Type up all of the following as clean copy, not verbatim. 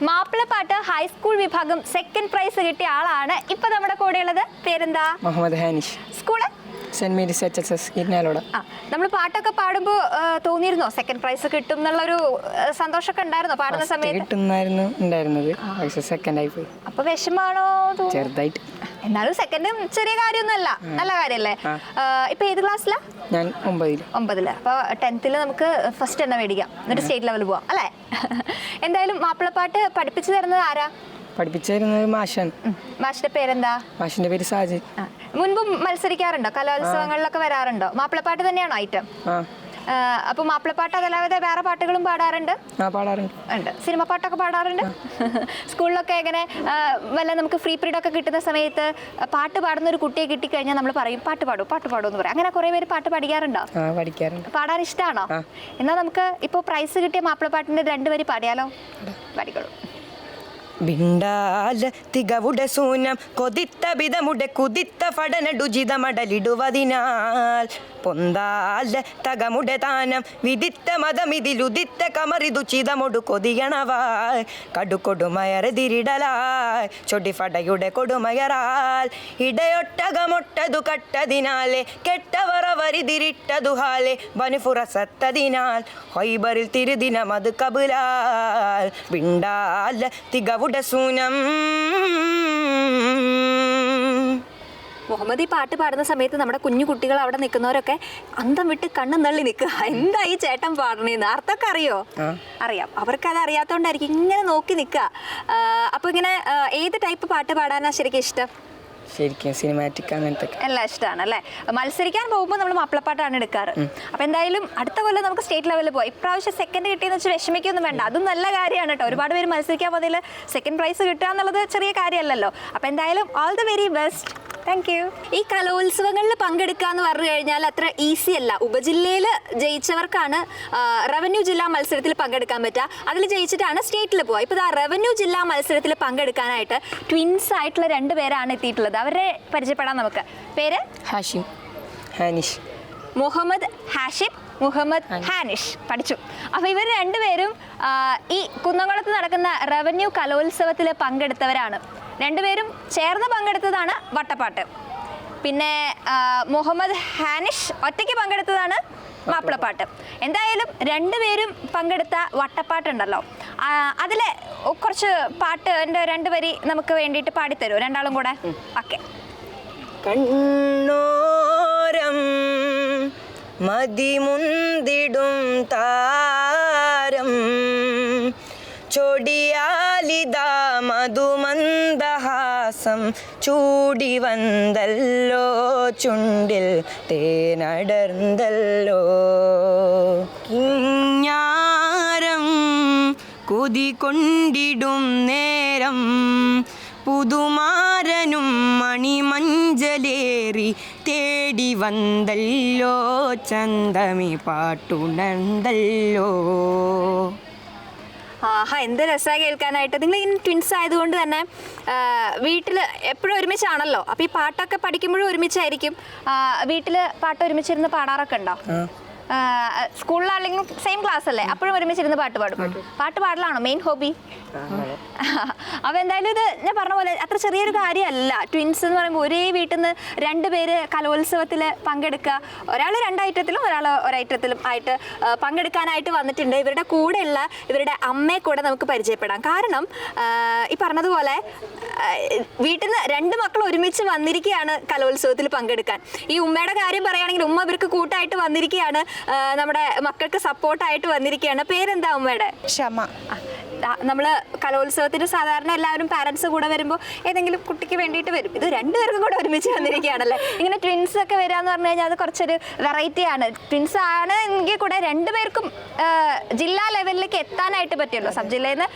മാപ്പിളപ്പാട്ട് ഹൈസ്കൂൾ വിഭാഗം second prize കിട്ടിയ ആളാണ് ഇപ്പൊ നമ്മുടെ കൂടെ ഉള്ളത്. പേരെന്താ? Muhammad Hanish. School saint Mary's HSS Irinjalakuda. നമ്മൾ പാട്ടൊക്കെ പാടുമ്പോൾ തോന്നിയിരുന്നോ സെക്കൻഡ് പ്രൈസ് കിട്ടും എന്നുള്ളൊരു സന്തോഷമൊക്കെ ഉണ്ടായിരുന്നോ പാടുന്ന സമയത്ത്? ഉണ്ടായിരുന്നത് പക്ഷെ സെക്കൻഡ് ആയി പോയി. അപ്പൊ വിഷമാണോ? ചെറുതായിട്ട്. എന്നാലും സെക്കൻഡ് ചെറിയ കാര്യമൊന്നുമല്ല, നല്ല കാര്യല്ലേ. ഇപ്പൊ ഏത് ക്ലാസ്സിലാ? ഞാൻ 9ല്. അപ്പൊ 10th നമുക്ക് ഫസ്റ്റ് തന്നെ മേടിക്കാം, എന്നിട്ട് സ്റ്റേറ്റ് ലെവൽ പോവാം അല്ലേ? എന്തായാലും മാപ്പിളപ്പാട്ട് പഠിപ്പിച്ചു തരുന്നത് ആരാ? പഠിപ്പിച്ചിരുന്നത് മാഷാണ്. മാഷിന്റെ പേരെന്താ? മാഷിന്റെ പേര് സാജി. മുൻപും മത്സരിക്കാറുണ്ടോ? കലോത്സവങ്ങളിലൊക്കെ വരാറുണ്ടോ? മാപ്പിളപ്പാട്ട് തന്നെയാണോ ഐറ്റം? അപ്പൊ മാപ്പിളപ്പാട്ട് അതല്ലാതെ വേറെ പാട്ടുകളും പാടാറുണ്ട്? ഉണ്ട്. സിനിമ പാട്ടൊക്കെ പാടാറുണ്ട്? സ്കൂളിലൊക്കെ എങ്ങനെ വല്ല നമുക്ക് ഫ്രീ പീരീഡ് ഒക്കെ കിട്ടുന്ന സമയത്ത് പാട്ട് പാടുന്ന ഒരു കുട്ടിയെ കിട്ടിക്കഴിഞ്ഞാൽ നമ്മൾ പറയും പാട്ട് പാടൂ എന്ന് പറയും. അങ്ങനെ കുറെ പേര് പാട്ട് പഠിക്കാറുണ്ടോ? പാടാൻ ഇഷ്ടമാണോ? എന്നാൽ നമുക്ക് ഇപ്പോൾ പ്രൈസ് കിട്ടിയ മാപ്പിളപ്പാട്ടിന്റെ 2 വരി പാടിയാലോ? പാടിക്കോളൂ. ಬಿಂಡಾಲ ತಿಗವುಡ ಸೂನಂ ಕೊದಿತ್ತ ಬಿದಮುಡೆ ಕುದಿತ್ತ ಫಡನಡುಜಿದ ಮಡಲಿಡುವದಿನಾಲ್ പൊന്താല തകമുടെ താനം വിദിത്ത മതമിതിലുദിത്ത കമറിതു ചിതമൊടു കൊതിയണവാൽ കടുകൊടുമയറതിരിടലാൽ ചൊടിഫടയുടെ കൊടുമയറാൽ ഇടയൊട്ടകമൊട്ടതു കട്ടതിനാലെ കെട്ടവറവരിതിരിട്ടതു ഹാലെ ബനുഫുറസത്തതിനാൽ ഹൊയ്ബറിൽ തിരുദിനം അത് കബുലാൽ വിണ്ടാല തികവുടെ സൂനം. മുഹമ്മദ് ഈ പാട്ട് പാടുന്ന സമയത്ത് നമ്മുടെ കുഞ്ഞു കുട്ടികൾ അവിടെ നിൽക്കുന്നവരൊക്കെ അന്തം വിട്ട് കണ്ണും തള്ളി നിൽക്കുക. എന്താ ഈ ചേട്ടൻ പാടണേന്ന് അർത്ഥമൊക്കെ അറിയോ? അറിയാം. അവർക്ക് അത് അറിയാത്തോണ്ടായിരിക്കും ഇങ്ങനെ നോക്കി നിൽക്കുക. അപ്പൊ ഇങ്ങനെ ഏത് ടൈപ്പ് പാട്ട് പാടാനാ ശരിക്കും ഇഷ്ടം? ശരിക്കും സിനിമാറ്റിക് അങ്ങനത്തെ എല്ലാം ഇഷ്ടമാണ് അല്ലേ? മത്സരിക്കാൻ പോകുമ്പോൾ നമ്മൾ മാപ്പിളപ്പാട്ടാണ് എടുക്കാറ്. അപ്പൊ എന്തായാലും അടുത്ത കൊല്ലം നമുക്ക് സ്റ്റേറ്റ് ലെവലിൽ പോയി. ഇപ്രാവശ്യം സെക്കൻഡ് കിട്ടിയെന്ന് വെച്ച് വിഷമിക്കൊന്നും വേണ്ട, അതും നല്ല കാര്യമാണ് കേട്ടോ. ഒരുപാട് പേര് മത്സരിക്കാൻ പോകുന്നതിൽ സെക്കൻഡ് പ്രൈസ് കിട്ടുക എന്നുള്ളത് ചെറിയ കാര്യമല്ലല്ലോ. അപ്പൊ എന്തായാലും all the very best. Thank you. ഈ കലോത്സവങ്ങളിൽ പങ്കെടുക്കുക എന്ന് പറഞ്ഞു കഴിഞ്ഞാൽ അത്ര ഈസി അല്ല. ഉപജില്ലയിൽ ജയിച്ചവർക്കാണ് റവന്യൂ ജില്ലാ മത്സരത്തിൽ പങ്കെടുക്കാൻ പറ്റുക. അതിൽ ജയിച്ചിട്ടാണ് സ്റ്റേറ്റിൽ പോവുക. ഇപ്പോൾ ആ റവന്യൂ ജില്ലാ മത്സരത്തിൽ പങ്കെടുക്കാനായിട്ട് ട്വിൻസ് ആയിട്ടുള്ള 2 പേരാണ് എത്തിയിട്ടുള്ളത്. അവരെ പരിചയപ്പെടാം നമുക്ക്. പേര്? ഹാഷിം, ഹാനിഷ്. മുഹമ്മദ് ഹാഷിം, മുഹമ്മദ് ഹാനിഷ്. പഠിച്ചു. അപ്പോൾ ഇവർ 2 പേരും ഈ കുന്നംകുളത്ത് നടക്കുന്ന റവന്യൂ കലോത്സവത്തിൽ പങ്കെടുത്തവരാണ്. 2 പേരും ചേർന്ന് പങ്കെടുത്തതാണ് വട്ടപ്പാട്ട്. പിന്നെ മുഹമ്മദ് ഹാനിഷ് ഒറ്റയ്ക്ക് പങ്കെടുത്തതാണ് മാപ്പിളപ്പാട്ട്. എന്തായാലും 2 പേരും പങ്കെടുത്ത വട്ടപ്പാട്ടുണ്ടല്ലോ, അതിലെ കുറച്ച് പാട്ട് എൻ്റെ 2 വരി നമുക്ക് വേണ്ടിയിട്ട് പാടിത്തരുമോ രണ്ടാളും കൂടെ? ഓക്കെ. കണ്ണോരം മതിമുന്തിടും താരം ചൊടിയാലിതാ മധുമന്ദഹാസം ചൂടി വന്നല്ലോ ചുണ്ടിൽ തേനടർന്നല്ലോ കിഞ്ഞാരം കുതികൊണ്ടിടും നേരം പുതുമാരനും മണിമഞ്ചലേറി തേടി വന്നല്ലോ ചന്തമി പാട്ടുണർന്നല്ലോ. ആഹാ, എന്ത് രസമാണ് കേൾക്കാനായിട്ട്. നിങ്ങൾ ഇങ്ങനെ ട്വിൻസ് ആയതുകൊണ്ട് തന്നെ വീട്ടിൽ എപ്പോഴും ഒരുമിച്ചാണല്ലോ. അപ്പോൾ ഈ പാട്ടൊക്കെ പഠിക്കുമ്പോഴും ഒരുമിച്ചായിരിക്കും. വീട്ടിൽ പാട്ട് ഒരുമിച്ചിരുന്ന് പാടാറൊക്കെ ഉണ്ടോ? സ്കൂളിലാണെങ്കിലും സെയിം ക്ലാസ് അല്ലേ, അപ്പോഴും ഒരുമിച്ചിരുന്ന് പാട്ട് പാടും. പാട്ട് പാടലാണോ മെയിൻ ഹോബി? അപ്പോൾ എന്തായാലും ഇത് ഞാൻ പറഞ്ഞ പോലെ അത്ര ചെറിയൊരു കാര്യമല്ല. ട്വിൻസ് എന്ന് പറയുമ്പോൾ ഒരേ വീട്ടിൽ നിന്ന് 2 പേര് കലോത്സവത്തിൽ പങ്കെടുക്കുക. ഒരാൾ 2 ഐറ്റത്തിലും ഒരാൾ 1 ഐറ്റത്തിലും ആയിട്ട് പങ്കെടുക്കാനായിട്ട് വന്നിട്ടുണ്ട്. ഇവരുടെ കൂടെയുള്ള ഇവരുടെ അമ്മയെ കൂടെ നമുക്ക് പരിചയപ്പെടാം. കാരണം ഈ പറഞ്ഞതുപോലെ വീട്ടിൽ നിന്ന് 2 മക്കൾ ഒരുമിച്ച് വന്നിരിക്കുകയാണ് കലോത്സവത്തിൽ പങ്കെടുക്കാൻ. ഈ ഉമ്മയുടെ കാര്യം പറയുകയാണെങ്കിൽ ഉമ്മ ഇവർക്ക് കൂട്ടായിട്ട് വന്നിരിക്കുകയാണ്, നമ്മുടെ മക്കൾക്ക് സപ്പോർട്ടായിട്ട് വന്നിരിക്കുകയാണ്. പേരെന്താ ഉമ്മയുടെ? ക്ഷമ. നമ്മൾ കലോത്സവത്തിന് സാധാരണ എല്ലാവരും പാരൻസ് കൂടെ വരുമ്പോൾ ഏതെങ്കിലും കുട്ടിക്ക് വേണ്ടിയിട്ട് വരും. ഇത് 2 പേർക്കും കൂടെ ഒരുമിച്ച് വന്നിരിക്കുകയാണല്ലേ. ഇങ്ങനെ ട്വിൻസ് ഒക്കെ വരിക എന്ന് പറഞ്ഞു കഴിഞ്ഞാൽ അത് കുറച്ചൊരു വെറൈറ്റിയാണ്. ട്വിൻസ് ആണ് എങ്കിൽ കൂടെ 2 പേർക്കും ജില്ലാ ലെവലിലേക്ക് എത്താനായിട്ട് പറ്റുമല്ലോ. സബ് ജില്ലയിൽ നിന്ന്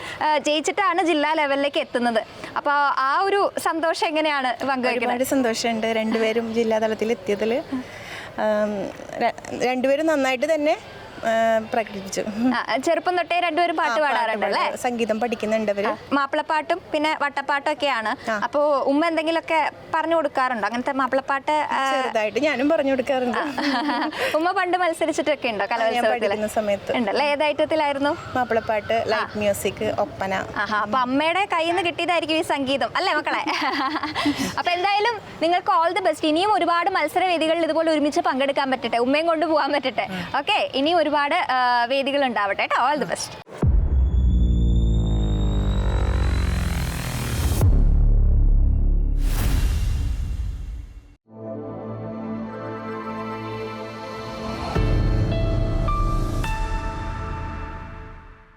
ജയിച്ചിട്ടാണ് ജില്ലാ ലെവലിലേക്ക് എത്തുന്നത്. അപ്പോൾ ആ ഒരു സന്തോഷം എങ്ങനെയാണ് പങ്കുവയ്ക്കുന്നത്? ഒരുപാട് സന്തോഷമുണ്ട് 2 പേരും ജില്ലാതലത്തിൽ എത്തിയതിൽ. 2 പേരും നന്നായിട്ട് തന്നെ പ്രകടിപ്പിച്ചു. ചെറുപ്പം തൊട്ടേ രണ്ടുപേരും പാട്ട് പാടാറുണ്ട് അല്ലേ? സംഗീതം പഠിക്കുന്നുണ്ട് അവര്. മാപ്പിളപ്പാട്ടും പിന്നെ വട്ടപ്പാട്ടും ഒക്കെയാണ്. അപ്പോ ഉമ്മ എന്തെങ്കിലുമൊക്കെ പറഞ്ഞു കൊടുക്കാറുണ്ടോ അങ്ങനത്തെ മാപ്പിളപ്പാട്ട്? ചെറുതായിട്ട് ഞാനും പറഞ്ഞു കൊടുക്കാറുണ്ട്. ഉമ്മ പണ്ട് മത്സരിച്ചിട്ടൊക്കെ ഉണ്ടോ കലോത്സവത്തിൽ? സമയത്ത് ഉണ്ടല്ലേ? ഏത് ഐറ്റത്തിലായിരുന്നു? മാപ്പിളപ്പാട്ട്, ലൈറ്റ് മ്യൂസിക്, ഒപ്പന. അപ്പൊ അമ്മയുടെ കയ്യിൽ നിന്ന് കിട്ടിയതായിരിക്കും ഈ സംഗീതം അല്ലേ മക്കളെ? അപ്പൊ എന്തായാലും നിങ്ങൾക്ക് ഓൾ ദി ബെസ്റ്റ്. ഇനിയും ഒരുപാട് മത്സരവേദികളിൽ ഇതുപോലെ ഒരുമിച്ച് പങ്കെടുക്കാൻ പറ്റട്ടെ, ഉമ്മയും കൊണ്ട് പോകാൻ പറ്റട്ടെ. ഓക്കെ, ഇനിയും ഒരുപാട് വേദികൾ ഉണ്ടാവട്ടെ കേട്ടോ. All the best.